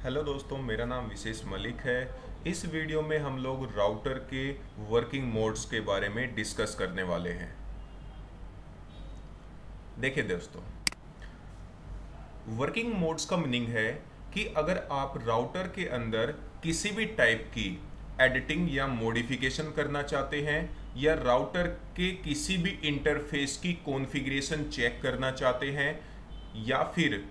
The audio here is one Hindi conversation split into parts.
हेलो दोस्तों, मेरा नाम विशेष मलिक है। इस वीडियो में हम लोग राउटर के वर्किंग मोड्स के बारे में डिस्कस करने वाले हैं। देखिए दोस्तों, वर्किंग मोड्स का मीनिंग है कि अगर आप राउटर के अंदर किसी भी टाइप की एडिटिंग या मॉडिफिकेशन करना चाहते हैं या राउटर के किसी भी इंटरफेस की कॉन्फ़िगरेशन चेक करना चाहते हैं या फिर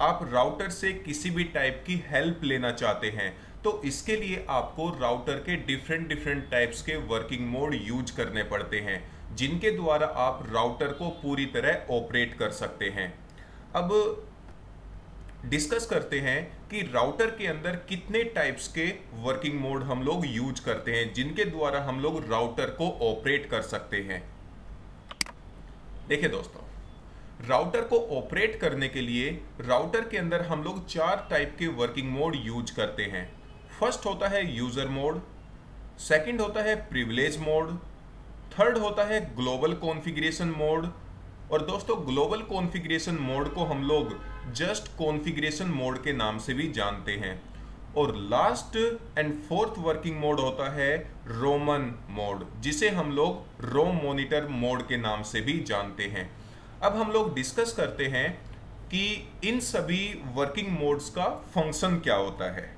आप राउटर से किसी भी टाइप की हेल्प लेना चाहते हैं, तो इसके लिए आपको राउटर के डिफरेंट टाइप्स के वर्किंग मोड यूज करने पड़ते हैं, जिनके द्वारा आप राउटर को पूरी तरह ऑपरेट कर सकते हैं। अब डिस्कस करते हैं कि राउटर के अंदर कितने टाइप्स के वर्किंग मोड हम लोग यूज करते हैं, जिनके द्वारा हम लोग राउटर को ऑपरेट कर सकते हैं। देखिए दोस्तों, राउटर को ऑपरेट करने के लिए राउटर के अंदर हम लोग 4 टाइप के वर्किंग मोड यूज करते हैं। फर्स्ट होता है यूजर मोड, सेकंड होता है प्रिविलेज मोड, थर्ड होता है ग्लोबल कॉन्फ़िगरेशन मोड, और दोस्तों ग्लोबल कॉन्फ़िगरेशन मोड को हम लोग जस्ट कॉन्फ़िगरेशन मोड के नाम से भी जानते हैं, और last and fourth working mode होता है रोमन मोड, जिसे हम लोग रोम मॉनिटर मोड के नाम से भी जानते हैं। अब हम लोग डिस्कस करते हैं कि इन सभी वर्किंग मोड्स का फंक्शन क्या होता है।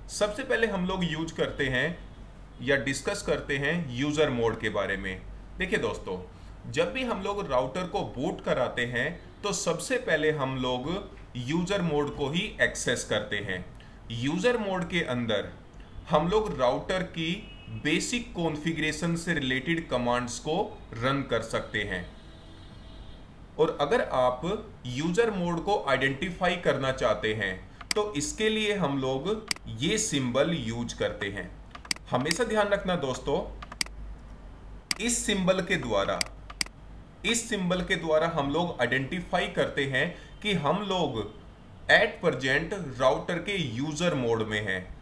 सबसे पहले हम लोग यूज करते हैं या डिस्कस करते हैं यूजर मोड के बारे में। देखिए दोस्तों, जब भी हम लोग राउटर को बूट कराते हैं तो सबसे पहले हम लोग यूजर मोड को ही एक्सेस करते हैं। यूजर मोड के अंदर हम लोग राउटर की बेसिक कॉन्फ़िगरेशन से रिलेटेड कमांड्स को रन कर सकते हैं, और अगर आप यूजर मोड को आइडेंटिफाई करना चाहते हैं तो इसके लिए हम लोग ये सिंबल यूज करते हैं। हमेशा ध्यान रखना दोस्तों, इस सिंबल के द्वारा हम लोग आइडेंटिफाई करते हैं कि हम लोग एट प्रेजेंट राउटर के यूजर मोड में हैं,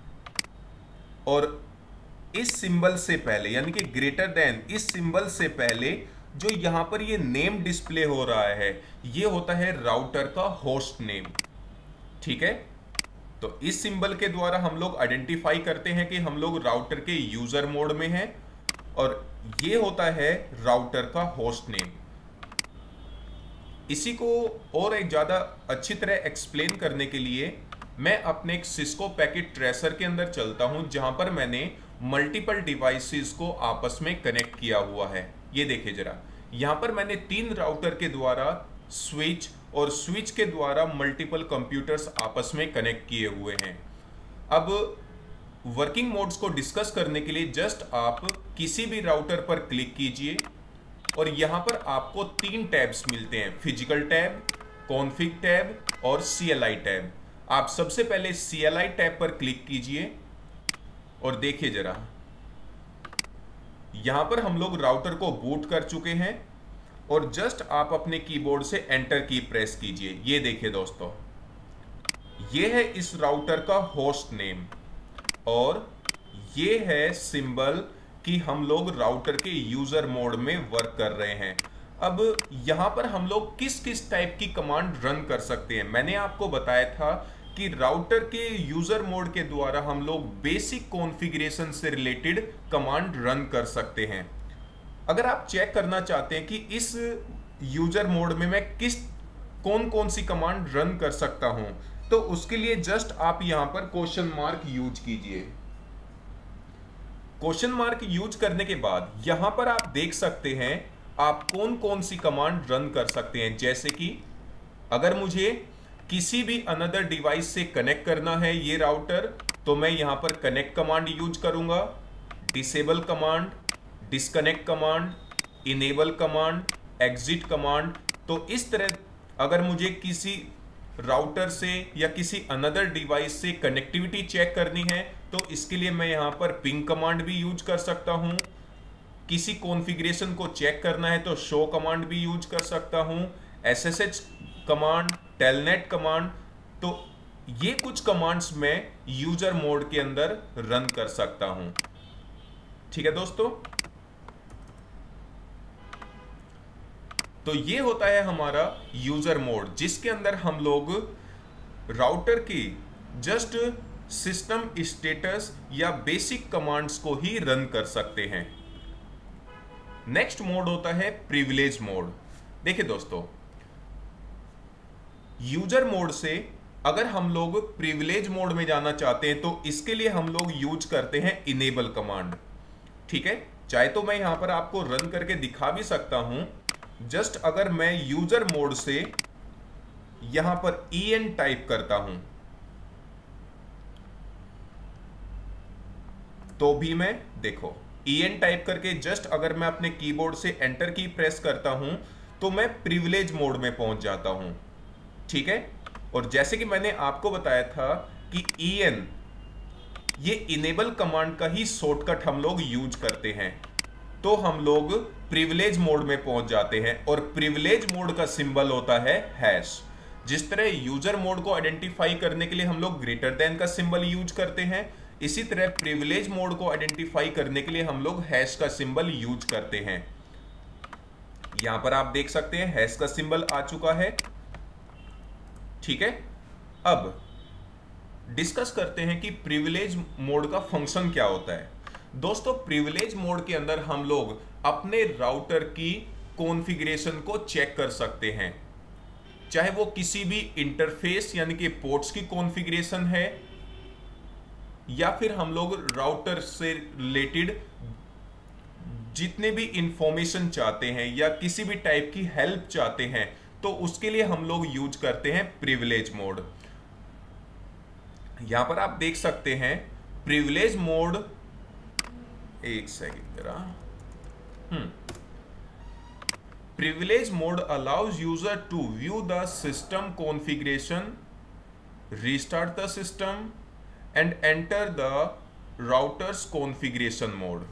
और इस सिंबल से पहले यानी कि ग्रेटर देन इस सिंबल से पहले जो यहां पर ये नेम डिस्प्ले हो रहा है, ये होता है राउटर का होस्ट नेम। ठीक है, तो इस सिंबल के द्वारा हम लोग आइडेंटिफाई करते हैं कि हम लोग राउटर के यूजर मोड में हैं, और ये होता है राउटर का होस्ट नेम। इसी को और एक ज़्यादा अच्छी तरह एक्सप्लेन करने के लिए मैं अपने एक सिस्को पैकेट ट्रेसर के अंदर चलता हूं, जहां पर मैंने मल्टीपल डिवाइसेस को आपस में कनेक्ट किया हुआ है। ये देखिए जरा, यहां पर मैंने 3 राउटर के द्वारा स्विच और स्विच के द्वारा मल्टीपल कंप्यूटर्स आपस में कनेक्ट किए हुए हैं। अब वर्किंग मोड्स को डिस्कस करने के लिए जस्ट आप किसी भी राउटर पर क्लिक कीजिए, और यहां पर आपको 3 टैब्स मिलते हैं, फिजिकल टैब, कॉन्फ़िग टैब और CLI टैब। आप सबसे पहले CLI टैब पर क्लिक कीजिए, और देखिए जरा, यहां पर हम लोग राउटर को बूट कर चुके हैं, और जस्ट आप अपने कीबोर्ड से एंटर की प्रेस कीजिए। ये देखिए दोस्तों, ये है इस राउटर का होस्ट नेम, और ये है सिंबल कि हम लोग राउटर के यूजर मोड में वर्क कर रहे हैं। अब यहां पर हम लोग किस किस टाइप की कमांड रन कर सकते हैं, मैंने आपको बताया था कि राउटर के यूजर मोड के द्वारा हम लोग बेसिक कॉन्फ़िगरेशन से रिलेटेड कमांड रन कर सकते हैं। अगर आप चेक करना चाहते हैं कि इस यूजर मोड में मैं कौन कौन सी कमांड रन कर सकता हूं, तो उसके लिए जस्ट आप यहां पर क्वेश्चन मार्क यूज कीजिए। क्वेश्चन मार्क यूज करने के बाद यहां पर आप देख सकते हैं आप कौन कौन सी कमांड रन कर सकते हैं। जैसे कि अगर मुझे किसी भी अनदर डिवाइस से कनेक्ट करना है ये राउटर, तो मैं यहां पर कनेक्ट कमांड यूज करूंगा, disable command, disconnect command, enable command, exit command. तो इस तरह अगर मुझे किसी राउटर से या किसी अनदर डिवाइस से कनेक्टिविटी चेक करनी है, तो इसके लिए मैं यहां पर पिंग कमांड भी यूज कर सकता हूं। किसी कॉन्फ़िगरेशन को चेक करना है तो शो कमांड भी यूज कर सकता हूं, SSH कमांड, टेलनेट कमांड। तो ये कुछ कमांड्स मैं यूजर मोड के अंदर रन कर सकता हूं। ठीक है दोस्तों, तो ये होता है हमारा यूजर मोड, जिसके अंदर हम लोग राउटर की जस्ट सिस्टम स्टेटस या बेसिक कमांड्स को ही रन कर सकते हैं। नेक्स्ट मोड होता है प्रिविलेज मोड। देखिए दोस्तों, यूजर मोड से अगर हम लोग प्रिविलेज मोड में जाना चाहते हैं तो इसके लिए हम लोग यूज करते हैं इनेबल कमांड। ठीक है, चाहे तो मैं यहां पर आपको रन करके दिखा भी सकता हूं। जस्ट अगर मैं यूजर मोड से यहां पर en टाइप करता हूं तो भी मैं देखो en टाइप करके जस्ट अगर मैं अपने कीबोर्ड से एंटर की प्रेस करता हूं तो मैं प्रिविलेज मोड में पहुंच जाता हूं। ठीक है, और जैसे कि मैंने आपको बताया था कि en ये इनेबल कमांड का ही शॉर्टकट हम लोग यूज करते हैं, तो हम लोग प्रिविलेज मोड में पहुंच जाते हैं। और प्रिविलेज मोड का सिंबल होता है हैश। जिस तरह यूजर मोड को आइडेंटिफाई करने के लिए हम लोग ग्रेटर देन का सिंबल यूज करते हैं, इसी तरह प्रिविलेज मोड को आइडेंटिफाई करने के लिए हम लोग हैश का सिंबल यूज करते हैं। यहां पर आप देख सकते हैं हैश का सिंबल आ चुका है। ठीक है, अब डिस्कस करते हैं कि प्रिविलेज मोड का फंक्शन क्या होता है। दोस्तों, प्रिविलेज मोड के अंदर हम लोग अपने राउटर की कॉन्फ़िगरेशन को चेक कर सकते हैं, चाहे वो किसी भी इंटरफेस यानी कि पोर्ट्स की कॉन्फ़िगरेशन है, या फिर हम लोग राउटर से रिलेटेड जितने भी इंफॉर्मेशन चाहते हैं या किसी भी टाइप की हेल्प चाहते हैं, तो उसके लिए हम लोग यूज करते हैं प्रिविलेज मोड। यहां पर आप देख सकते हैं प्रिविलेज मोड, एक सेकेंड जरा। Privilege mode allows user to view the system configuration, restart the system and enter the router's configuration mode.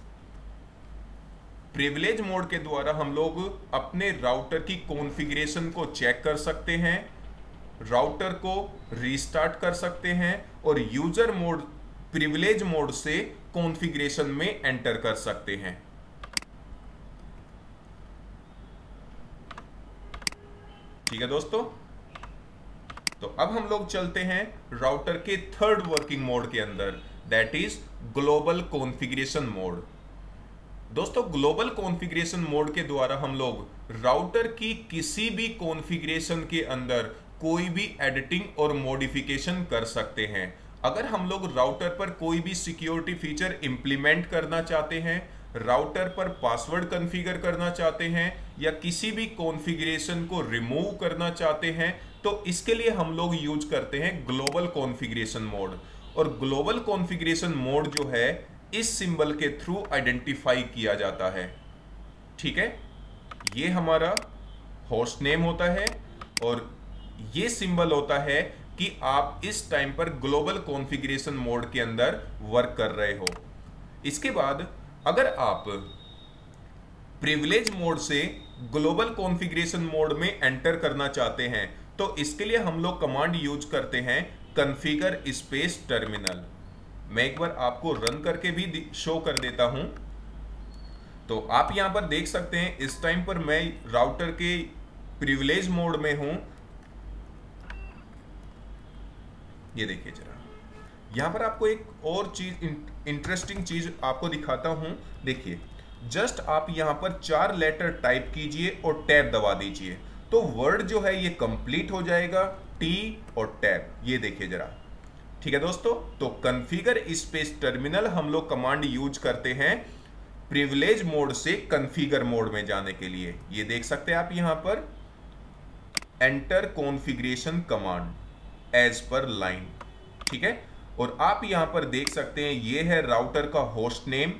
Privilege mode के द्वारा हम लोग अपने राउटर की कॉन्फ़िगरेशन को चेक कर सकते हैं, राउटर को रीस्टार्ट कर सकते हैं और यूजर मोड प्रिविलेज मोड से कॉन्फ़िगरेशन में एंटर कर सकते हैं। ठीक है दोस्तों, तो अब हम लोग चलते हैं राउटर के थर्ड वर्किंग मोड के अंदर, that is global configuration mode. दोस्तों, ग्लोबल कॉन्फ़िगरेशन मोड के द्वारा हम लोग राउटर की किसी भी कॉन्फ़िगरेशन के अंदर कोई भी एडिटिंग और मॉडिफिकेशन कर सकते हैं। अगर हम लोग राउटर पर कोई भी सिक्योरिटी फीचर इंप्लीमेंट करना चाहते हैं, राउटर पर पासवर्ड कॉन्फ़िगर करना चाहते हैं या किसी भी कॉन्फ़िगरेशन को रिमूव करना चाहते हैं, तो इसके लिए हम लोग यूज करते हैं ग्लोबल कॉन्फ़िगरेशन मोड। और ग्लोबल कॉन्फ़िगरेशन मोड जो है इस सिंबल के थ्रू आइडेंटिफाई किया जाता है। ठीक है, ये हमारा होस्ट नेम होता है और ये सिंबल होता है कि आप इस टाइम पर ग्लोबल कॉन्फ़िगरेशन मोड के अंदर वर्क कर रहे हो। इसके बाद अगर आप प्रिविलेज मोड से ग्लोबल कॉन्फ़िगरेशन मोड में एंटर करना चाहते हैं, तो इसके लिए हम लोग कमांड यूज करते हैं कॉन्फ़िगर स्पेस टर्मिनल। मैं एक बार आपको रन करके भी शो कर देता हूं। तो आप यहां पर देख सकते हैं इस टाइम पर मैं राउटर के प्रिविलेज मोड में हूं। ये देखिए जरा, यहां पर आपको एक और चीज, इंटरेस्टिंग चीज आपको दिखाता हूं। देखिए, जस्ट आप यहां पर 4 लेटर टाइप कीजिए और टैब दबा दीजिए, तो वर्ड जो है ये कंप्लीट हो जाएगा, टी और टैब। ये देखिए जरा। ठीक है दोस्तों, तो कॉन्फ़िगर स्पेस टर्मिनल हम लोग कमांड यूज करते हैं प्रिविलेज मोड से कॉन्फ़िगर मोड में जाने के लिए। ये देख सकते हैं आप यहां पर enter configuration command as per line. ठीक है, और आप यहां पर देख सकते हैं ये है राउटर का होस्ट नेम,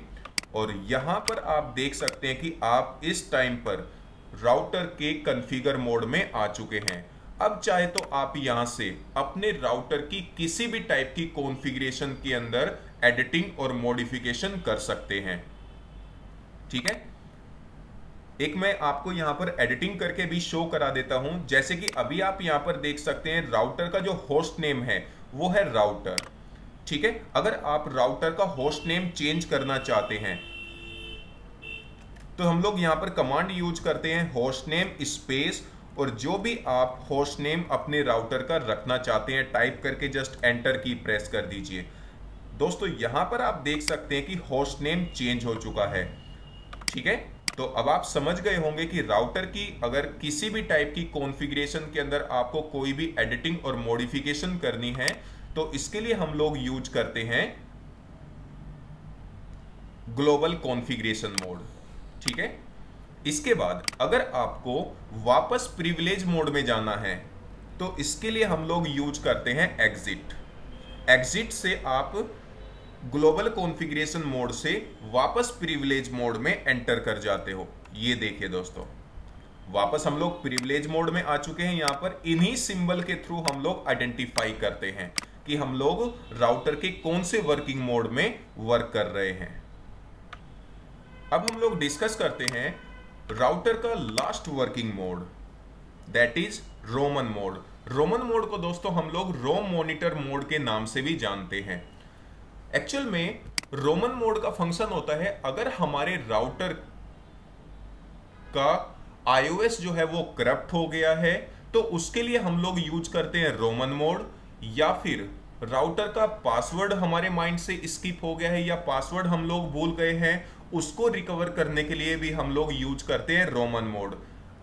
और यहां पर आप देख सकते हैं कि आप इस टाइम पर राउटर के कॉन्फ़िगर मोड में आ चुके हैं। अब चाहे तो आप यहां से अपने राउटर की किसी भी टाइप की कॉन्फ़िगरेशन के अंदर एडिटिंग और मॉडिफिकेशन कर सकते हैं। ठीक है, एक मैं आपको यहां पर एडिटिंग करके भी शो करा देता हूं। जैसे कि अभी आप यहां पर देख सकते हैं राउटर का जो होस्ट नेम है वो है राउटर। ठीक है, अगर आप राउटर का होस्ट नेम चेंज करना चाहते हैं तो हम लोग यहां पर कमांड यूज करते हैं होस्ट नेम स्पेस और जो भी आप होस्ट नेम अपने राउटर का रखना चाहते हैं टाइप करके जस्ट एंटर की प्रेस कर दीजिए। दोस्तों यहां पर आप देख सकते हैं कि होस्ट नेम चेंज हो चुका है। ठीक है, तो अब आप समझ गए होंगे कि राउटर की अगर किसी भी टाइप की कॉन्फ़िगरेशन के अंदर आपको कोई भी एडिटिंग और मॉडिफिकेशन करनी है तो इसके लिए हम लोग यूज करते हैं ग्लोबल कॉन्फ़िगरेशन मोड। ठीक है, इसके बाद अगर आपको वापस प्रिविलेज मोड में जाना है तो इसके लिए हम लोग यूज करते हैं एग्जिट। एग्जिट से आप ग्लोबल कॉन्फ़िगरेशन मोड से वापस प्रिविलेज मोड में एंटर कर जाते हो। ये देखिए दोस्तों, वापस हम लोग प्रिविलेज मोड में आ चुके हैं। यहां पर इन्हीं सिंबल के थ्रू हम लोग आइडेंटिफाई करते हैं कि हम लोग राउटर के कौन से वर्किंग मोड में वर्क कर रहे हैं। अब हम लोग डिस्कस करते हैं राउटर का last working mode, that is Roman mode. ROMMON mode को दोस्तों हम लोग रोम मॉनिटर मोड के नाम से भी जानते हैं। एक्चुअल में रोमन मोड का फंक्शन होता है अगर हमारे राउटर का iOS जो है वो करप्ट हो गया है तो उसके लिए हम लोग यूज करते हैं रोमन मोड, या फिर राउटर का पासवर्ड हमारे माइंड से स्किप हो गया है या पासवर्ड हम लोग भूल गए हैं, उसको रिकवर करने के लिए भी हम लोग यूज करते हैं रोमन मोड।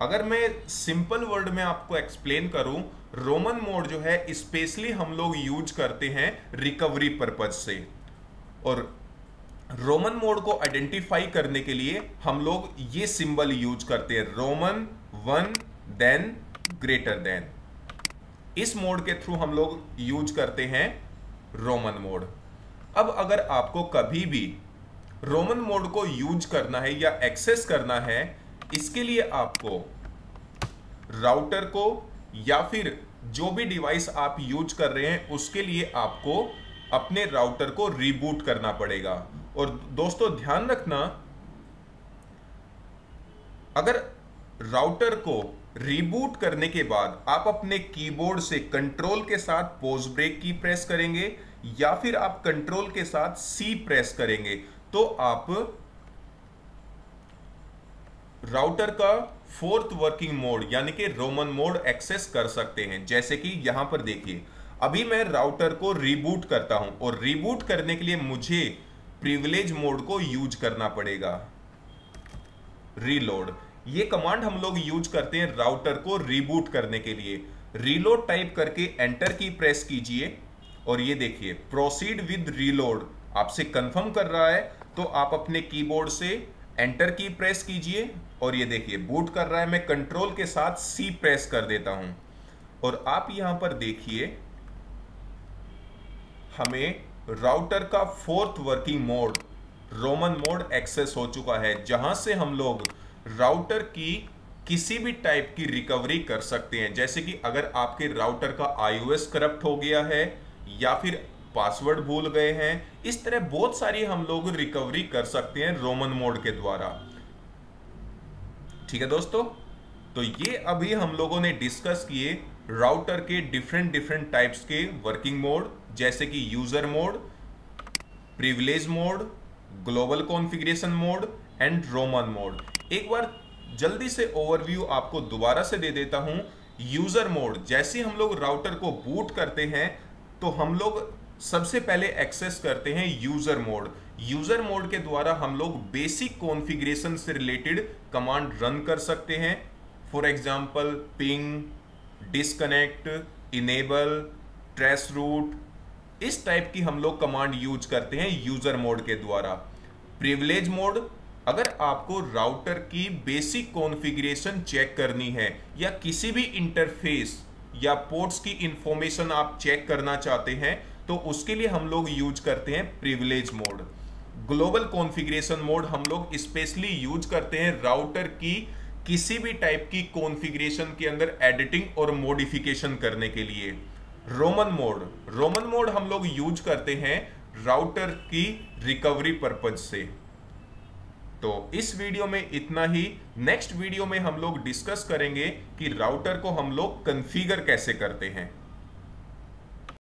अगर मैं सिंपल वर्ड में आपको एक्सप्लेन करूं, रोमन मोड जो है स्पेशली हम लोग यूज करते हैं रिकवरी पर्पज से, और रोमन मोड को आइडेंटिफाई करने के लिए हम लोग ये सिंबल यूज करते हैं, रोमन 1 देन ग्रेटर देन। इस मोड के थ्रू हम लोग यूज करते हैं रोमन मोड। अब अगर आपको कभी भी रोमन मोड को यूज करना है या एक्सेस करना है, इसके लिए आपको राउटर को या फिर जो भी डिवाइस आप यूज कर रहे हैं उसके लिए आपको अपने राउटर को रीबूट करना पड़ेगा। और दोस्तों ध्यान रखना, अगर राउटर को रीबूट करने के बाद आप अपने कीबोर्ड से कंट्रोल के साथ पॉज ब्रेक की प्रेस करेंगे या फिर आप कंट्रोल के साथ सी प्रेस करेंगे तो आप राउटर का फोर्थ वर्किंग मोड यानी कि रोमन मोड एक्सेस कर सकते हैं। जैसे कि यहां पर देखिए, अभी मैं राउटर को रीबूट करता हूं और रीबूट करने के लिए मुझे प्रिविलेज मोड को यूज करना पड़ेगा, रीलोड। ये कमांड हम लोग यूज करते हैं राउटर को रीबूट करने के लिए। रीलोड टाइप करके एंटर की प्रेस कीजिए और ये देखिए प्रोसीड विद रीलोड आपसे कंफर्म कर रहा है, तो आप अपने कीबोर्ड से एंटर की प्रेस कीजिए और ये देखिए बूट कर रहा है। मैं कंट्रोल के साथ सी प्रेस कर देता हूं और आप यहां पर देखिए हमें राउटर का fourth working mode ROMMON mode access हो चुका है, जहां से हम लोग राउटर की किसी भी टाइप की रिकवरी कर सकते हैं। जैसे कि अगर आपके राउटर का iOS करप्ट हो गया है या फिर पासवर्ड भूल गए हैं, इस तरह बहुत सारी हम लोग रिकवरी कर सकते हैं रोमन मोड के द्वारा। ठीक है दोस्तों, तो ये अभी हम लोगों ने डिस्कस किए राउटर के डिफरेंट टाइप्स के वर्किंग मोड, जैसे कि user mode, privilege mode, global configuration mode and Roman mode. एक बार जल्दी से ओवरव्यू आपको दोबारा से दे देता हूं। यूजर मोड, जैसे हम लोग राउटर को बूट करते हैं तो हम लोग सबसे पहले एक्सेस करते हैं यूजर मोड। यूजर मोड के द्वारा हम लोग बेसिक कॉन्फ़िगरेशन से रिलेटेड कमांड रन कर सकते हैं। For example ping, disconnect, enable, traceroute, इस टाइप की हम लोग कमांड यूज करते हैं यूजर मोड के द्वारा। प्रिविलेज मोड, अगर आपको राउटर की बेसिक कॉन्फ़िगरेशन चेक करनी है या किसी भी इंटरफेस या पोर्ट्स की इंफॉर्मेशन आप चेक करना चाहते हैं तो उसके लिए हम लोग यूज करते हैं privilege mode. Global configuration mode हम लोग स्पेशली यूज करते हैं राउटर की किसी भी टाइप की कॉन्फ़िगरेशन के अंदर एडिटिंग और मॉडिफिकेशन करने के लिए। रोमन मोड हम लोग यूज करते हैं राउटर की रिकवरी पर्पज से। तो इस वीडियो में इतना ही। नेक्स्ट वीडियो में हम लोग डिस्कस करेंगे कि राउटर को हम लोग कॉन्फ़िगर कैसे करते हैं।